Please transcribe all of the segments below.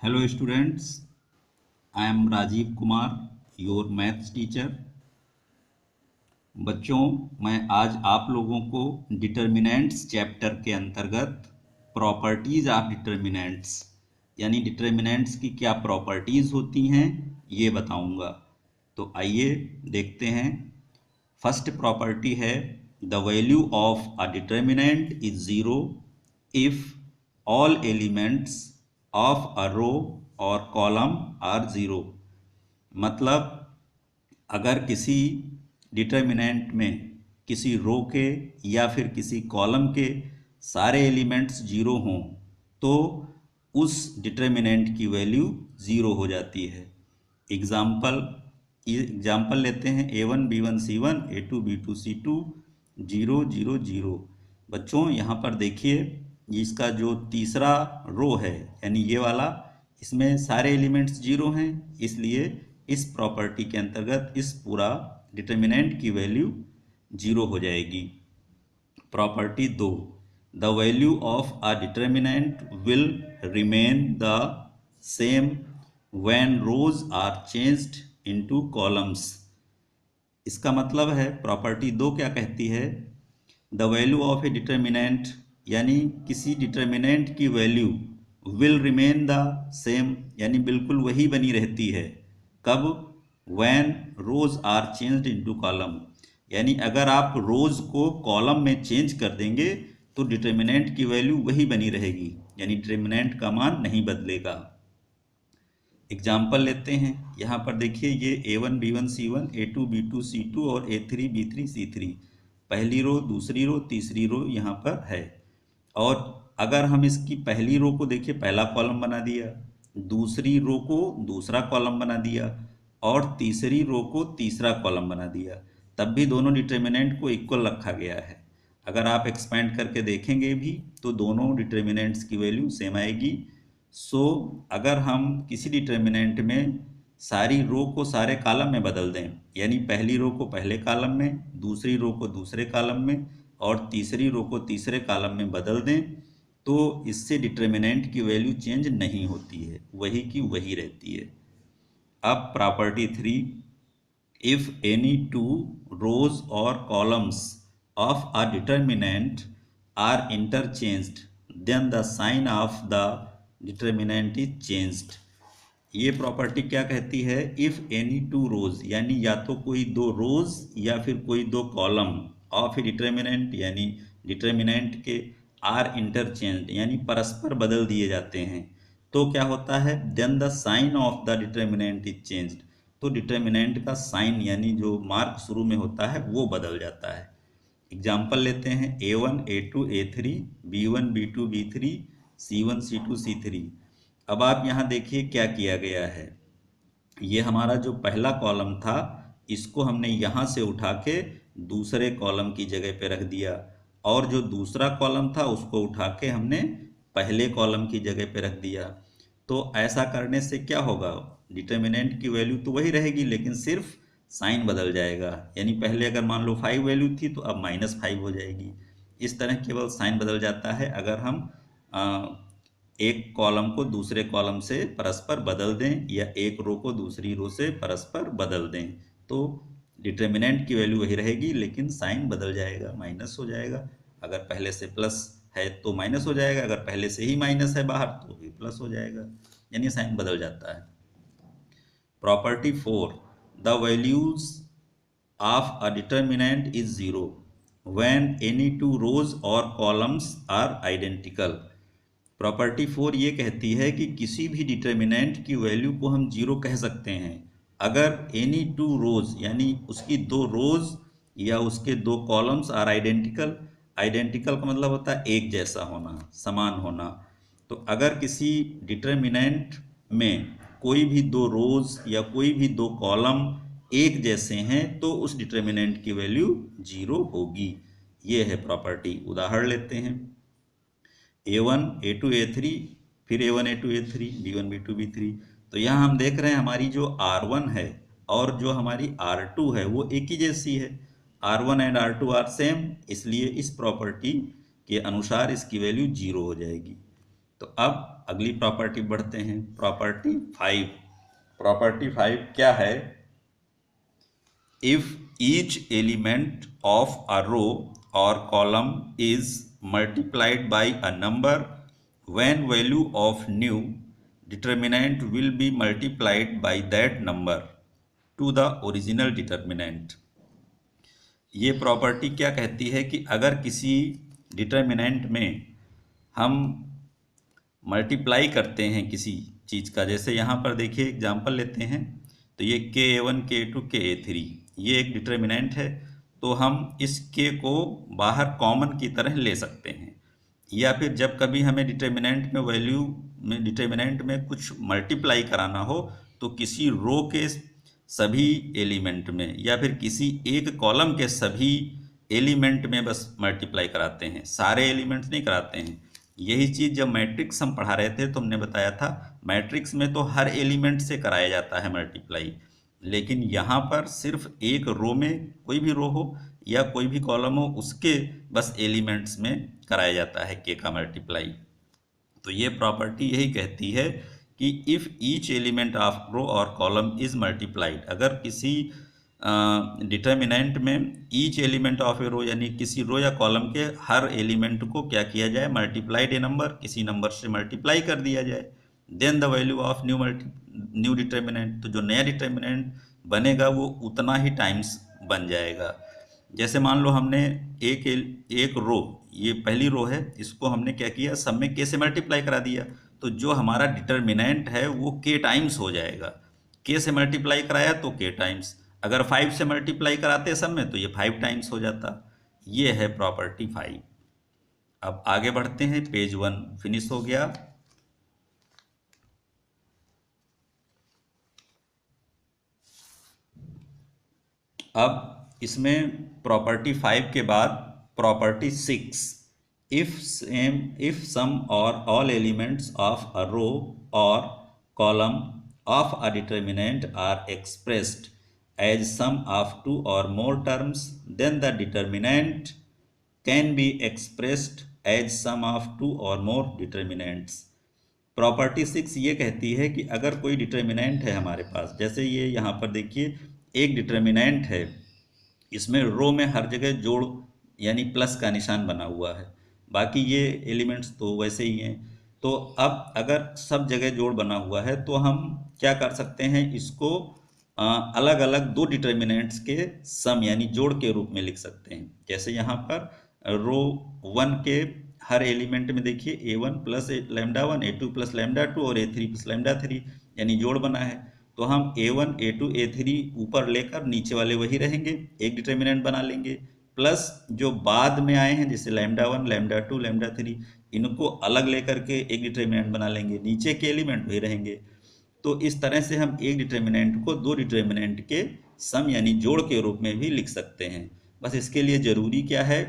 Hello students, I am Rajiv Kumar, your maths teacher। बच्चों, मैं आज आप लोगों को डिटर्मिनेंट्स चैप्टर के अंतर्गत प्रॉपर्टीज ऑफ डिटर्मिनेंट्स यानी डिटर्मिनेंट्स की क्या प्रॉपर्टीज होती हैं ये बताऊंगा। तो आइए देखते हैं। फर्स्ट प्रॉपर्टी है the value of a determinant is zero if all elements of a row और कॉलम आर ज़ीरो। मतलब अगर किसी डिटर्मिनेंट में किसी रो के या फिर किसी कॉलम के सारे एलिमेंट्स जीरो हों तो उस डिटर्मिनेंट की वैल्यू ज़ीरो हो जाती है। एग्जाम्पल लेते हैं A1 B1 C1 A2 B2 C2 0 0 0। बच्चों यहाँ पर देखिए, इसका जो तीसरा रो है यानी ये वाला, इसमें सारे एलिमेंट्स जीरो हैं, इसलिए इस प्रॉपर्टी के अंतर्गत इस पूरा डिटर्मिनेंट की वैल्यू जीरो हो जाएगी। Property 2, the value of a determinant will remain the same when rows are changed into columns. इसका मतलब है प्रॉपर्टी 2 क्या कहती है, the value of a determinant यानी किसी डिटर्मिनेंट की value will remain the same यानी बिल्कुल वही बनी रहती है। कब? When rows are changed into column, यानी अगर आप रोज को कॉलम में चेंज कर देंगे तो डिटर्मिनेंट की वैल्यू वही बनी रहेगी, यानी डिटर्मिनेंट का मान नहीं बदलेगा। एग्जाम्पल लेते हैं। यहाँ पर देखिए, ये A1 B1 C1 A2 B2 C2 और A3 B3 C3, पहली रो, दूसरी रो, तीसरी रो यहाँ पर है। और अगर हम इसकी पहली रो को देखिए, पहला कॉलम बना दिया, दूसरी रो को दूसरा कॉलम बना दिया और तीसरी रो को तीसरा कॉलम बना दिया, तब भी दोनों डिटर्मिनेंट को इक्वल रखा गया है। अगर आप एक्सपेंड करके देखेंगे भी तो दोनों डिटर्मिनेंट्स की वैल्यू सेम आएगी। सो अगर हम किसी डिटर्मिनेंट में सारी रो को सारे कॉलम में बदल दें, यानी पहली रो को पहले कॉलम में, दूसरी रो को दूसरे कॉलम में और तीसरी रो को तीसरे कॉलम में बदल दें, तो इससे डिटर्मिनेंट की वैल्यू चेंज नहीं होती है, वही की वही रहती है। अब property 3, if any two rows or columns of a determinant are interchanged then the sign of the determinant is changed। ये प्रॉपर्टी क्या कहती है, इफ एनी टू रोज यानी या तो कोई दो रोज या फिर कोई दो कॉलम ऑफ ए डिटर्मिनेंट यानी डिटर्मिनेंट के आर इंटरचेंज यानी परस्पर बदल दिए जाते हैं, तो क्या होता है, then the sign of the determinant is changed, तो डिटर्मिनेंट का साइन यानी जो मार्क शुरू में होता है वो बदल जाता है। एग्जाम्पल लेते हैं A1 A2 A3 B1 B2 B3 C1 C2 C3। अब आप यहाँ देखिए क्या किया गया है, ये हमारा जो पहला कॉलम था इसको हमने यहाँ से उठा के दूसरे कॉलम की जगह पे रख दिया और जो दूसरा कॉलम था उसको उठा के हमने पहले कॉलम की जगह पे रख दिया। तो ऐसा करने से क्या होगा, डिटर्मिनेंट की वैल्यू तो वही रहेगी लेकिन सिर्फ साइन बदल जाएगा, यानी पहले अगर मान लो 5 वैल्यू थी तो अब -5 हो जाएगी। इस तरह केवल साइन बदल जाता है अगर हम एक कॉलम को दूसरे कॉलम से परस्पर बदल दें या एक रो को दूसरी रो से परस्पर बदल दें, तो डिटर्मिनेंट की वैल्यू वही रहेगी लेकिन साइन बदल जाएगा, माइनस हो जाएगा। अगर पहले से प्लस है तो माइनस हो जाएगा, अगर पहले से ही माइनस है बाहर तो भी प्लस हो जाएगा, यानी साइन बदल जाता है। Property 4, the values of a determinant is zero when any two rows और कॉलम्स आर आइडेंटिकल। प्रॉपर्टी 4 ये कहती है कि किसी भी डिटर्मिनेंट की वैल्यू को हम जीरो कह सकते हैं अगर एनी टू रोज यानी उसकी दो रोज या उसके दो कॉलम्स आर आइडेंटिकल। आइडेंटिकल का मतलब होता है एक जैसा होना, समान होना। तो अगर किसी डिटर्मिनेंट में कोई भी दो रोज या कोई भी दो कॉलम एक जैसे हैं तो उस डिटर्मिनेंट की वैल्यू जीरो होगी। ये है प्रॉपर्टी। उदाहरण लेते हैं, A1 A2 A3 फिर A1 A2 A3 B1 B2 B3। तो यहाँ हम देख रहे हैं हमारी जो R1 है और जो हमारी R2 है वो एक ही जैसी है, R1 and R2 are same, इसलिए इस प्रॉपर्टी के अनुसार इसकी वैल्यू जीरो हो जाएगी। तो अब अगली प्रॉपर्टी बढ़ते हैं, प्रॉपर्टी 5। प्रॉपर्टी 5 क्या है? If each element of a row or column is multiplied by a number, when value of new determinant will be multiplied by that number to the original determinant। ये property क्या कहती है कि अगर किसी determinant में हम मल्टीप्लाई करते हैं किसी चीज़ का, जैसे यहाँ पर देखिए एग्जांपल लेते हैं, तो ये K1 K2 K3 ये एक डिटर्मिनेंट है, तो हम इस K को बाहर कॉमन की तरह ले सकते हैं। या फिर जब कभी हमें डिटर्मिनेंट में कुछ मल्टीप्लाई कराना हो तो किसी रो के सभी एलिमेंट में या फिर किसी एक कॉलम के सभी एलिमेंट में बस मल्टीप्लाई कराते हैं, सारे एलिमेंट्स नहीं कराते हैं। यही चीज़ जब मैट्रिक्स हम पढ़ा रहे थे तो हमने बताया था मैट्रिक्स में तो हर एलिमेंट से कराया जाता है मल्टीप्लाई, लेकिन यहाँ पर सिर्फ एक रो में, कोई भी रो हो या कोई भी कॉलम हो, उसके बस एलिमेंट्स में कराया जाता है के का मल्टीप्लाई। तो ये प्रॉपर्टी यही कहती है कि इफ़ ईच एलिमेंट ऑफ रो और कॉलम इज मल्टीप्लाइड, अगर किसी डिटर्मिनेंट में ईच एलिमेंट ऑफ ए रो यानी किसी रो या कॉलम के हर एलिमेंट को क्या किया जाए, मल्टीप्लाइड ए नंबर, किसी नंबर से मल्टीप्लाई कर दिया जाए, then the value of new determinant, तो जो नया डिटर्मिनेंट बनेगा वो उतना ही टाइम्स बन जाएगा। जैसे मान लो हमने एक रो, ये पहली रो है, इसको हमने क्या किया, सब में के से मल्टीप्लाई करा दिया, तो जो हमारा डिटर्मिनेंट है वो के टाइम्स हो जाएगा। के से मल्टीप्लाई कराया तो के टाइम्स, अगर 5 से मल्टीप्लाई कराते सब में तो ये 5 टाइम्स हो जाता। ये है प्रॉपर्टी 5। अब आगे बढ़ते हैं, पेज 1 फिनिश हो गया। अब इसमें प्रॉपर्टी 5 के बाद प्रॉपर्टी 6, इफ सम और all elements of a row और column of a determinant are expressed as sum of 2 or more terms, then the determinant can be expressed as sum of 2 or more determinants। Property 6 ये कहती है कि अगर कोई determinant है हमारे पास, जैसे ये यहाँ पर देखिए एक डिटर्मिनेंट है, इसमें रो में हर जगह जोड़ यानी प्लस का निशान बना हुआ है, बाकी ये एलिमेंट्स तो वैसे ही हैं। तो अब अगर सब जगह जोड़ बना हुआ है तो हम क्या कर सकते हैं, इसको अलग अलग दो डिटर्मिनेंट्स के सम यानी जोड़ के रूप में लिख सकते हैं। जैसे यहाँ पर रो 1 के हर एलिमेंट में देखिए A1 plus lambda 1, A2 plus lambda 2 और A3 प्लस लैम्डा 3 यानी जोड़ बना है। तो हम A1 A2 A3 ऊपर लेकर नीचे वाले वही रहेंगे, एक डिटर्मिनेंट बना लेंगे, प्लस जो बाद में आए हैं जैसे लैम्डा 1 लैम्डा 2 लैम्डा 3 इनको अलग लेकर के एक डिटर्मिनेंट बना लेंगे, नीचे के एलिमेंट वही रहेंगे। तो इस तरह से हम एक डिटर्मिनेंट को दो डिटर्मिनेंट के सम यानी जोड़ के रूप में भी लिख सकते हैं। बस इसके लिए ज़रूरी क्या है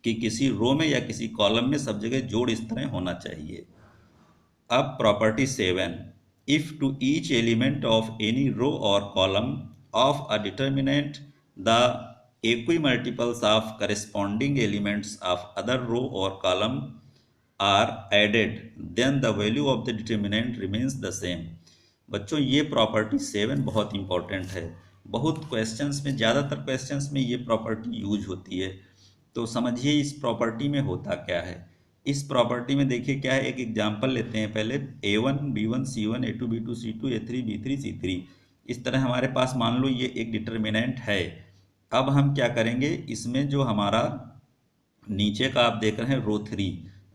कि किसी रो में या किसी कॉलम में सब जगह जोड़ इस तरह होना चाहिए। अब property 7, if to each element of any row और column of a determinant the equimultiples of corresponding elements of other row or column are added, then the value of the determinant remains the same। बच्चों ये property 7 बहुत important है, बहुत questions में, ज़्यादातर questions में ये प्रॉपर्टी यूज होती है। तो समझिए इस प्रॉपर्टी में होता क्या है। इस प्रॉपर्टी में देखिए क्या है, एक एग्जांपल लेते हैं पहले, A1 B1 C1 A2 B2 C2 A3 B3 C3, इस तरह हमारे पास मान लो ये एक डिटर्मिनेंट है। अब हम क्या करेंगे, इसमें जो हमारा नीचे का आप देख रहे हैं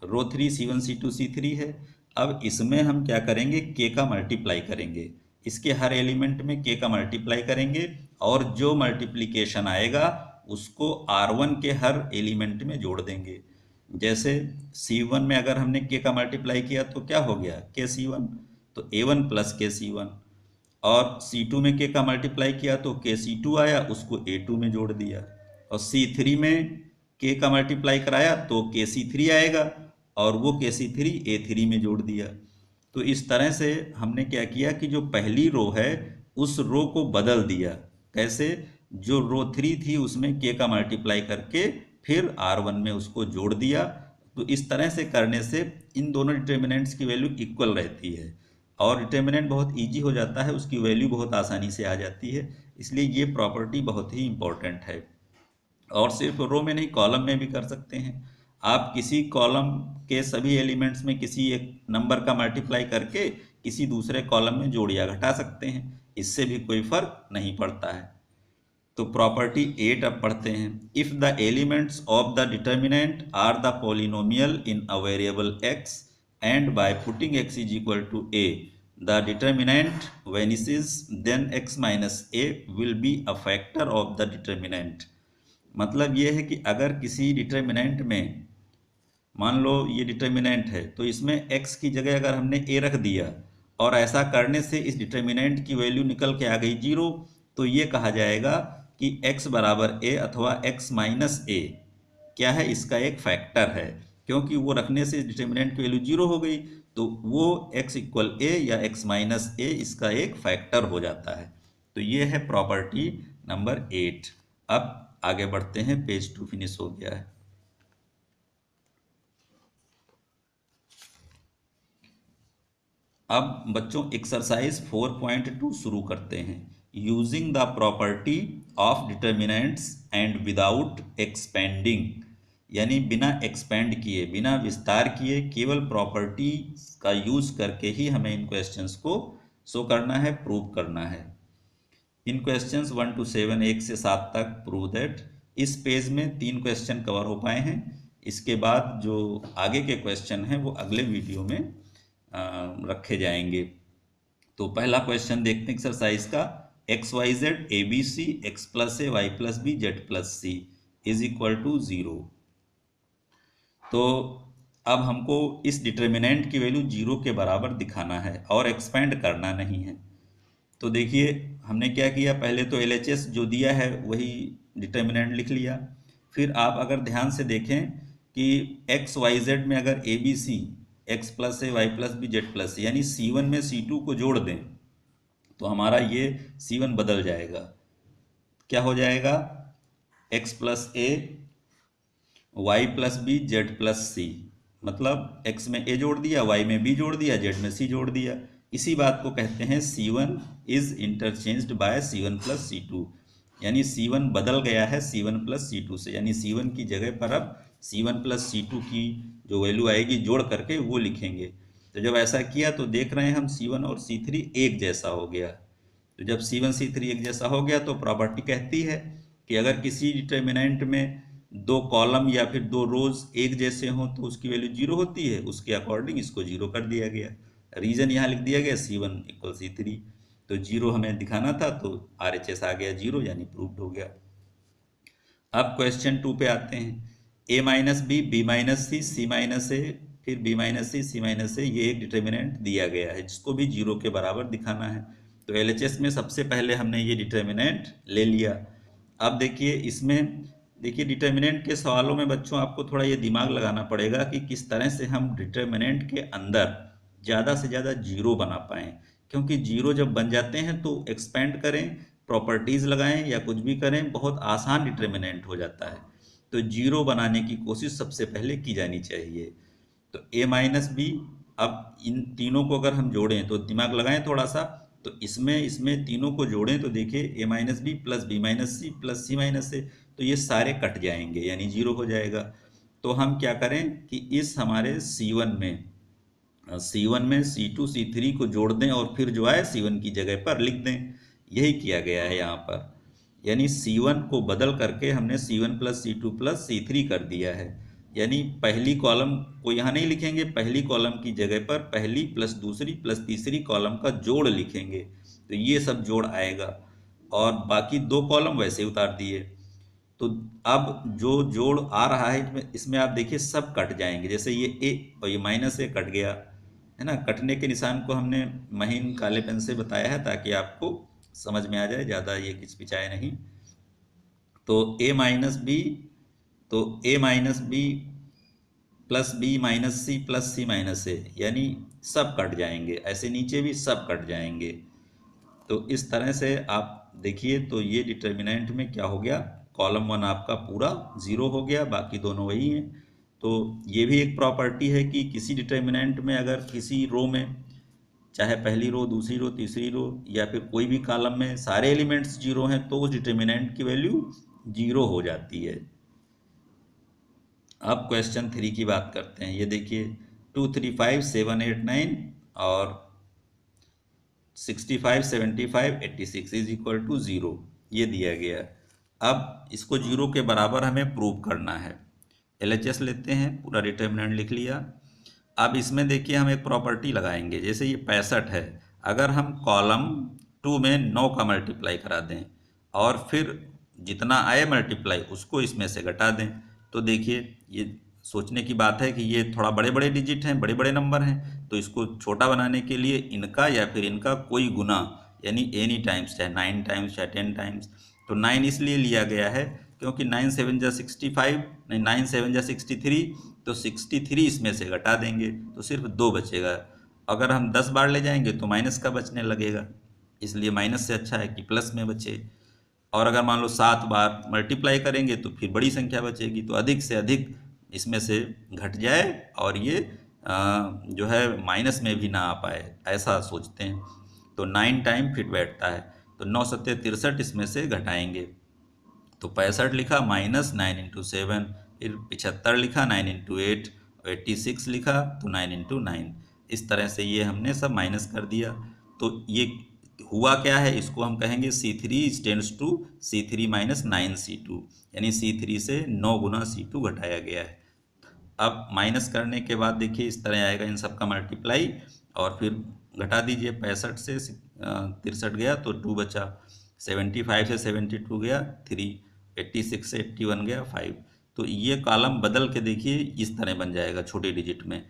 रो 3 C1 C2 C3 है। अब इसमें हम क्या करेंगे, के का मल्टीप्लाई करेंगे, इसके हर एलिमेंट में के का मल्टीप्लाई करेंगे और जो मल्टीप्लिकेशन आएगा उसको R1 के हर एलिमेंट में जोड़ देंगे। जैसे C1 में अगर हमने के का मल्टीप्लाई किया तो क्या हो गया, के C1, तो A1 प्लस के C1, और C2 में के का मल्टीप्लाई किया तो के C2 आया, उसको A2 में जोड़ दिया, और C3 में के का मल्टीप्लाई कराया तो के C3 आएगा और वो के C3 A3 में जोड़ दिया। तो इस तरह से हमने क्या किया कि जो पहली रो है उस रो को बदल दिया। कैसे, जो रो 3 थी उसमें के का मल्टीप्लाई करके फिर R1 में उसको जोड़ दिया, तो इस तरह से करने से इन दोनों डिटर्मिनेंट्स की वैल्यू इक्वल रहती है और डिटर्मिनेंट बहुत इजी हो जाता है, उसकी वैल्यू बहुत आसानी से आ जाती है। इसलिए ये प्रॉपर्टी बहुत ही इंपॉर्टेंट है। और सिर्फ रो में नहीं, कॉलम में भी कर सकते हैं। आप किसी कॉलम के सभी एलिमेंट्स में किसी एक नंबर का मल्टीप्लाई करके किसी दूसरे कॉलम में जोड़ या घटा सकते हैं, इससे भी कोई फर्क नहीं पड़ता है। तो प्रॉपर्टी 8 अब पढ़ते हैं। If the elements of the determinant are the polynomial in a variable x and by putting x is equal to a the determinant vanishes, then x minus a will be a factor of the determinant. मतलब ये है कि अगर किसी determinant में, मान लो ये determinant है, तो इसमें x की जगह अगर हमने a रख दिया और ऐसा करने से इस डिटर्मिनेंट की वैल्यू निकल के आ गई 0, तो ये कहा जाएगा कि x बराबर a अथवा x माइनस a क्या है, इसका एक फैक्टर है। क्योंकि वो रखने से इस डिटर्मिनेंट की वैल्यू 0 हो गई, तो वो x इक्वल a या x माइनस a इसका एक फैक्टर हो जाता है। तो ये है प्रॉपर्टी नंबर 8। अब आगे बढ़ते हैं, पेज 2 फिनिश हो गया है। अब बच्चों एक्सरसाइज 4.2 शुरू करते हैं। Using the property of determinants and without expanding, यानी बिना एक्सपेंड किए, बिना विस्तार किए, केवल प्रॉपर्टी का यूज करके ही हमें इन क्वेश्चंस को शो करना है, प्रूव करना है। इन क्वेश्चंस 1 to 7, 1 से 7 तक प्रूव दैट। इस पेज में 3 क्वेश्चन कवर हो पाए हैं। इसके बाद जो आगे के क्वेश्चन हैं वो अगले वीडियो में रखे जाएंगे। तो पहला क्वेश्चन देखते हैं एक्सरसाइज का। X Y Z A B C X plus A Y plus B Z plus C is equal to 0। तो अब हमको इस डिटर्मिनेंट की वैल्यू 0 के बराबर दिखाना है और एक्सपेंड करना नहीं है। तो देखिए हमने क्या किया, पहले तो LHS जो दिया है वही डिटर्मिनेंट लिख लिया। फिर आप अगर ध्यान से देखें कि एक्स वाई जेड में अगर A B C X plus A Y plus B Z plus C, यानी C1 में C2 को जोड़ दें तो हमारा ये C1 बदल जाएगा। क्या हो जाएगा, X plus A Y plus B Z plus C, मतलब x में a जोड़ दिया, y में b जोड़ दिया, z में c जोड़ दिया। इसी बात को कहते हैं C1 is interchanged bye C1 plus C2, यानी C1 बदल गया है C1 प्लस C2 से, यानी C1 की जगह पर अब C1 प्लस C2 की जो वैल्यू आएगी जोड़ करके वो लिखेंगे। तो जब ऐसा किया तो देख रहे हैं हम C1 और C3 एक जैसा हो गया। तो जब C1 C3 एक जैसा हो गया तो प्रॉपर्टी कहती है कि अगर किसी डिटर्मिनेंट में 2 कॉलम या फिर 2 रोज एक जैसे हों तो उसकी वैल्यू 0 होती है। उसके अकॉर्डिंग इसको 0 कर दिया गया। रीजन यहाँ लिख दिया गया C1 इक्वल C3, तो 0 हमें दिखाना था तो RHS आ गया 0, यानी प्रूव्ड हो गया। अब क्वेश्चन 2 पे आते हैं। a minus B B minus C C minus A फिर B minus C C minus A, ये एक डिटर्मिनेंट दिया गया है जिसको भी 0 के बराबर दिखाना है। तो LHS में सबसे पहले हमने ये डिटर्मिनेंट ले लिया। अब देखिए इसमें, देखिए डिटर्मिनेंट के सवालों में बच्चों आपको थोड़ा ये दिमाग लगाना पड़ेगा कि किस तरह से हम डिटर्मिनेंट के अंदर ज़्यादा से ज़्यादा 0 बना पाएँ, क्योंकि 0 जब बन जाते हैं तो एक्सपेंड करें, प्रॉपर्टीज़ लगाएं या कुछ भी करें, बहुत आसान डिटर्मिनेंट हो जाता है। तो 0 बनाने की कोशिश सबसे पहले की जानी चाहिए। तो a माइनस बी, अब इन तीनों को अगर हम जोड़ें तो दिमाग लगाएं थोड़ा सा, तो इसमें तीनों को जोड़ें तो देखिए a minus B plus B minus C plus C minus A, तो ये सारे कट जाएंगे यानी 0 हो जाएगा। तो हम क्या करें कि इस हमारे C1 में C2 C3 को जोड़ दें और फिर जो है C1 की जगह पर लिख दें। यही किया गया है यहाँ पर, यानी C1 को बदल करके हमने C1 plus C2 plus C3 कर दिया है। यानी पहली कॉलम को यहाँ नहीं लिखेंगे, पहली कॉलम की जगह पर पहली प्लस दूसरी प्लस तीसरी कॉलम का जोड़ लिखेंगे, तो ये सब जोड़ आएगा। और बाकी 2 कॉलम वैसे उतार दिए। तो अब जो जोड़ आ रहा है इसमें आप देखिए सब कट जाएंगे, जैसे ये a और ये माइनस a कट गया है ना। कटने के निशान को हमने महीन काले पेन से बताया है ताकि आपको समझ में आ जाए, ज़्यादा ये किचकिचाए नहीं। तो a माइनस बी, तो a minus B plus B minus C plus C minus A, यानी सब कट जाएंगे, ऐसे नीचे भी सब कट जाएंगे। तो इस तरह से आप देखिए तो ये डिटर्मिनेंट में क्या हो गया, कॉलम 1 आपका पूरा 0 हो गया, बाकी दोनों वही हैं। तो ये भी एक प्रॉपर्टी है कि किसी डिटर्मिनेंट में अगर किसी रो में, चाहे पहली रो, दूसरी रो, तीसरी रो या फिर कोई भी कॉलम में सारे एलिमेंट्स जीरो हैं तो उस डिटर्मिनेंट की वैल्यू जीरो हो जाती है। अब क्वेश्चन 3 की बात करते हैं। ये देखिए 2 3 5 7 8 9 और 65 75 86 इज इक्वल टू 0, ये दिया गया है। अब इसको जीरो के बराबर हमें प्रूव करना है। LHS लेते हैं, पूरा डिटर्मिनेंट लिख लिया। अब इसमें देखिए हम एक प्रॉपर्टी लगाएंगे, जैसे ये 65 है, अगर हम कॉलम 2 में 9 का मल्टीप्लाई करा दें और फिर जितना आए मल्टीप्लाई उसको इसमें से घटा दें, तो देखिए ये सोचने की बात है कि ये थोड़ा बड़े बड़े डिजिट हैं, बड़े बड़े नंबर हैं, तो इसको छोटा बनाने के लिए इनका या फिर इनका कोई गुना, यानी एनी टाइम्स, चाहे 9 टाइम्स चाहे 10 टाइम्स। तो 9 इसलिए लिया गया है क्योंकि 9 7 जा 65, नहीं 9 7 जा 63, तो 63 इसमें से घटा देंगे तो सिर्फ 2 बचेगा। अगर हम 10 बार ले जाएंगे तो माइनस का बचने लगेगा, इसलिए माइनस से अच्छा है कि प्लस में बचे। और अगर मान लो 7 बार मल्टीप्लाई करेंगे तो फिर बड़ी संख्या बचेगी, तो अधिक से अधिक इसमें से घट जाए और ये जो है माइनस में भी ना आ पाए, ऐसा सोचते हैं। तो 9 टाइम फिट बैठता है, तो 9 सत्ते 63 इसमें से घटाएंगे तो 65 लिखा, माइनस 9 इंटू 7, फिर 75 लिखा, 9 इंटू 8, 86 लिखा तो 9 इंटू 9। इस तरह से ये हमने सब माइनस कर दिया। तो ये हुआ क्या है, इसको हम कहेंगे C3 tends to C3 minus 9C2, यानी C3 से 9 गुना C2 घटाया गया है। अब माइनस करने के बाद देखिए इस तरह आएगा, इन सब का मल्टीप्लाई और फिर घटा दीजिए। 65 से 63 गया तो 2 बचा, 75 से 72 गया 3, 86 से 81 गया 5। तो ये कॉलम बदल के देखिए इस तरह बन जाएगा छोटे डिजिट में।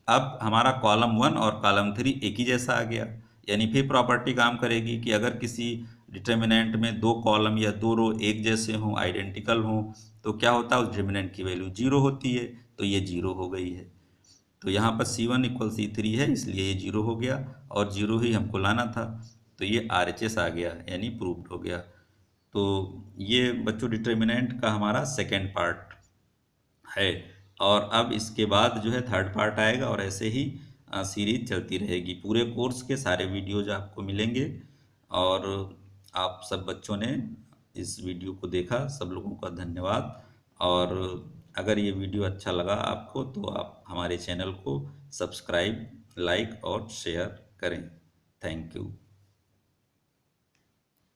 अब हमारा कॉलम 1 और कॉलम 3 एक ही जैसा आ गया, यानी फिर प्रॉपर्टी काम करेगी कि अगर किसी डिटर्मिनेंट में 2 कॉलम या 2 रो एक जैसे हों, आइडेंटिकल हों, तो क्या होता है, उस डिटर्मिनेंट की वैल्यू जीरो होती है। तो ये जीरो हो गई है। तो यहाँ पर C1 इक्वल C3 है, इसलिए ये जीरो हो गया और जीरो ही हमको लाना था, तो ये RHS आ गया, यानी प्रूव्ड हो गया। तो ये बच्चों डिटर्मिनेंट का हमारा सेकेंड पार्ट है। और अब इसके बाद जो है थर्ड पार्ट आएगा और ऐसे ही सीरीज चलती रहेगी। पूरे कोर्स के सारे वीडियोज आपको मिलेंगे। और आप सब बच्चों ने इस वीडियो को देखा, सब लोगों का धन्यवाद। और अगर ये वीडियो अच्छा लगा आपको तो आप हमारे चैनल को सब्सक्राइब, लाइक और शेयर करें। Thank you.